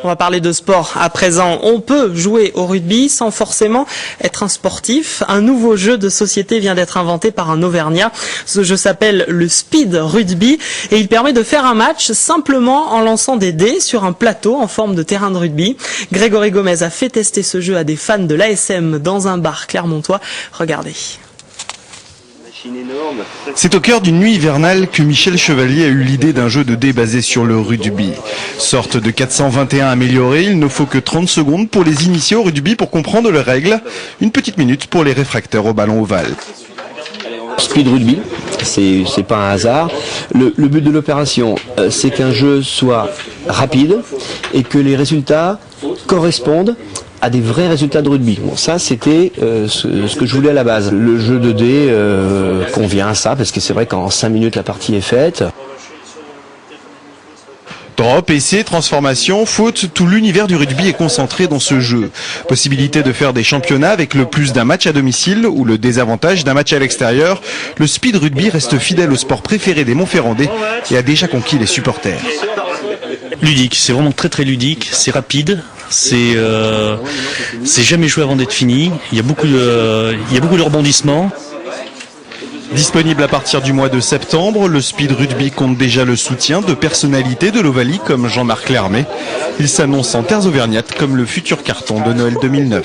On va parler de sport à présent. On peut jouer au rugby sans forcément être un sportif. Un nouveau jeu de société vient d'être inventé par un Auvergnat. Ce jeu s'appelle le Speed Rugby et il permet de faire un match simplement en lançant des dés sur un plateau en forme de terrain de rugby. Grégory Gomez a fait tester ce jeu à des fans de l'ASM dans un bar clermontois. Regardez. C'est au cœur d'une nuit hivernale que Michel Chevalier a eu l'idée d'un jeu de dés basé sur le rugby. Sorte de 421 amélioré, il ne faut que 30 secondes pour les initier au rugby pour comprendre les règles. Une petite minute pour les réfractaires au ballon ovale. Speed Rugby, c'est pas un hasard. Le but de l'opération, c'est qu'un jeu soit rapide et que les résultats correspondent à des vrais résultats de rugby. Bon, ça, c'était ce que je voulais à la base. Le jeu de dés convient à ça, parce que c'est vrai qu'en 5 minutes, la partie est faite. Drop, essai, transformation, faute, tout l'univers du rugby est concentré dans ce jeu. Possibilité de faire des championnats avec le plus d'un match à domicile ou le désavantage d'un match à l'extérieur. Le speed rugby reste fidèle au sport préféré des Montferrandais et a déjà conquis les supporters. Ludique, c'est vraiment très très ludique, c'est rapide. C'est jamais joué avant d'être fini. Il y a beaucoup de rebondissements. Disponible à partir du mois de septembre, le Speed Rugby compte déjà le soutien de personnalités de l'Ovalie comme Jean-Marc Lermet. Il s'annonce en terres auvergnates comme le futur carton de Noël 2009.